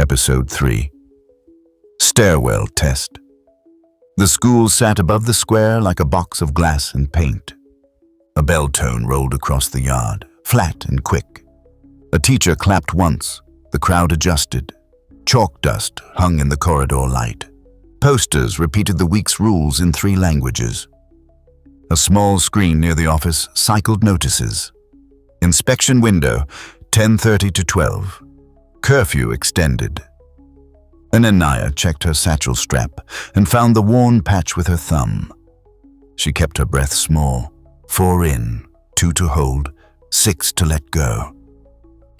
Episode 3. Stairwell Test. The school sat above the square like a box of glass and paint. A bell tone rolled across the yard, flat and quick. A teacher clapped once. The crowd adjusted. Chalk dust hung in the corridor light. Posters repeated the week's rules in 3 languages. A small screen near the office cycled notices. Inspection window, 10:30 to 12. Curfew extended. Nnennaya checked her satchel strap and found the worn patch with her thumb. She kept her breath small. 4 in, 2 to hold, 6 to let go.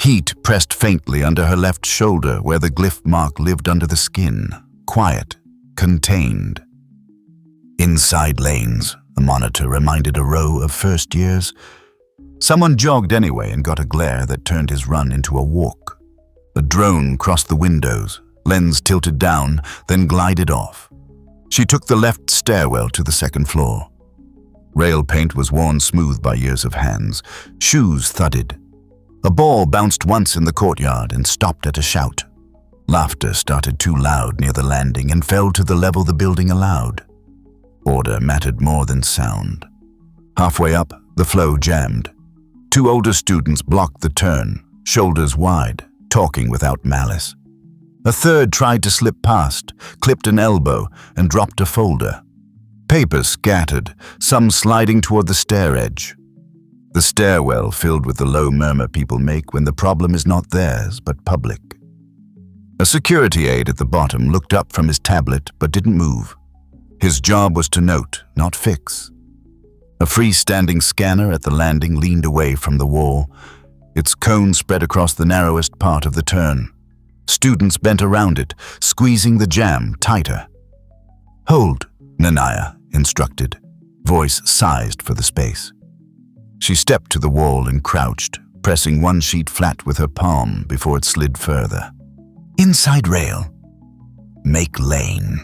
Heat pressed faintly under her left shoulder where the glyph mark lived under the skin. Quiet, contained. Inside lanes, a monitor reminded a row of first years. Someone jogged anyway and got a glare that turned his run into a walk. A drone crossed the windows, lens tilted down, then glided off. She took the left stairwell to the 2nd floor. Rail paint was worn smooth by years of hands. Shoes thudded. A ball bounced once in the courtyard and stopped at a shout. Laughter started too loud near the landing and fell to the level the building allowed. Order mattered more than sound. Halfway up, the flow jammed. 2 older students blocked the turn, shoulders wide, talking without malice. A third tried to slip past, clipped an elbow, and dropped a folder. Papers scattered, some sliding toward the stair edge. The stairwell filled with the low murmur people make when the problem is not theirs, but public. A security aide at the bottom looked up from his tablet but didn't move. His job was to note, not fix. A freestanding scanner at the landing leaned away from the wall. Its cone spread across the narrowest part of the turn. Students bent around it, squeezing the jam tighter. "Hold," Nnennaya instructed, voice sized for the space. She stepped to the wall and crouched, pressing one sheet flat with her palm before it slid further. "Inside rail. Make lane."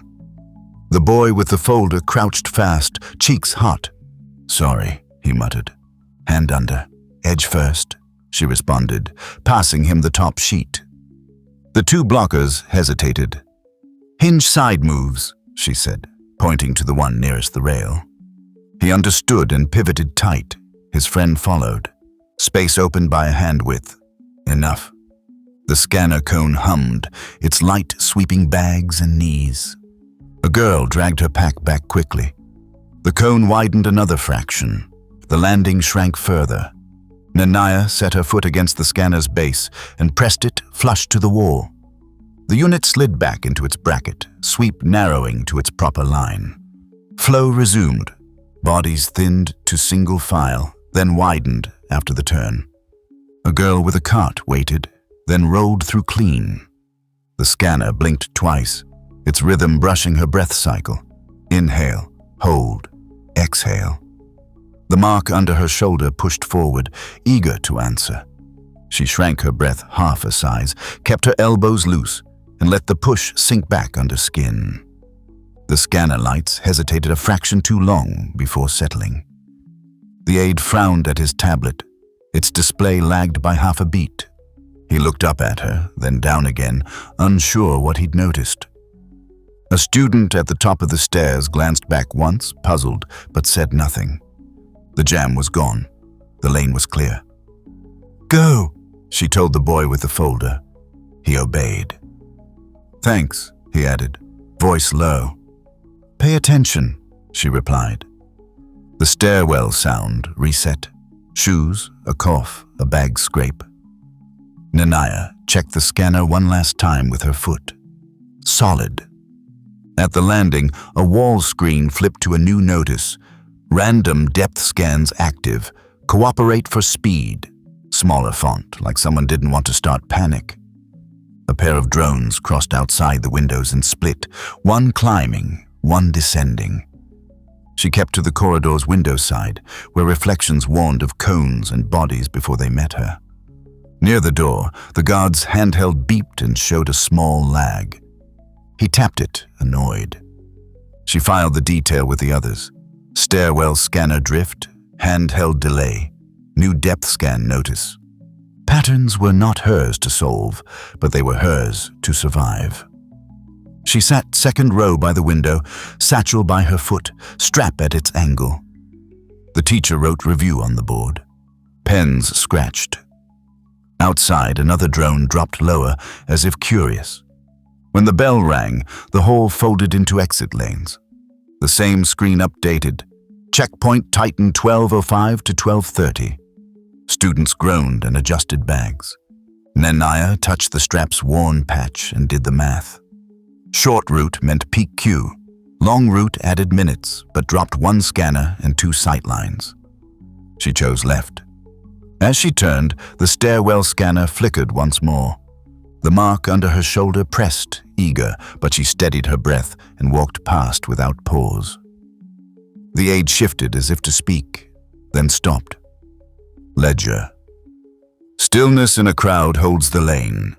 The boy with the folder crouched fast, cheeks hot. "Sorry," he muttered. "Hand under. Edge first," she responded, passing him the top sheet. The 2 blockers hesitated. "Hinge side moves," she said, pointing to the one nearest the rail. He understood and pivoted tight. His friend followed. Space opened by a hand width. Enough. The scanner cone hummed, its light sweeping bags and knees. A girl dragged her pack back quickly. The cone widened another fraction. The landing shrank further. Nnennaya set her foot against the scanner's base and pressed it flush to the wall. The unit slid back into its bracket, sweep narrowing to its proper line. Flow resumed. Bodies thinned to single file, then widened after the turn. A girl with a cart waited, then rolled through clean. The scanner blinked twice, its rhythm brushing her breath cycle. Inhale, hold, exhale. The mark under her shoulder pushed forward, eager to answer. She shrank her breath half a size, kept her elbows loose, and let the push sink back under skin. The scanner lights hesitated a fraction too long before settling. The aide frowned at his tablet. Its display lagged by half a beat. He looked up at her, then down again, unsure what he'd noticed. A student at the top of the stairs glanced back once, puzzled, but said nothing. The jam was gone. The lane was clear. "Go," she told the boy with the folder. He obeyed. "Thanks," he added, voice low. "Pay attention," she replied. The stairwell sound reset. Shoes, a cough, a bag scrape. Nnennaya checked the scanner one last time with her foot. Solid. At the landing, a wall screen flipped to a new notice. Random depth scans active. Cooperate for speed. Smaller font, like someone didn't want to start panic. A pair of drones crossed outside the windows and split, one climbing, one descending. She kept to the corridor's window side, where reflections warned of cones and bodies before they met her. Near the door, the guard's handheld beeped and showed a small lag. He tapped it, annoyed. She filed the detail with the others. Stairwell scanner drift, handheld delay, new depth scan notice. Patterns were not hers to solve, but they were hers to survive. She sat second row by the window, satchel by her foot, strap at its angle. The teacher wrote review on the board. Pens scratched. Outside, another drone dropped lower, as if curious. When the bell rang, the hall folded into exit lanes. The same screen updated. Checkpoint Titan 12:05 to 12:30. Students groaned and adjusted bags. Nnennaya touched the strap's worn patch and did the math. Short route meant peak queue. Long route added minutes, but dropped one scanner and 2 sightlines. She chose left. As she turned, the stairwell scanner flickered once more. The mark under her shoulder pressed, eager, but she steadied her breath and walked past without pause. The aide shifted as if to speak, then stopped. Ledger. Stillness in a crowd holds the lane.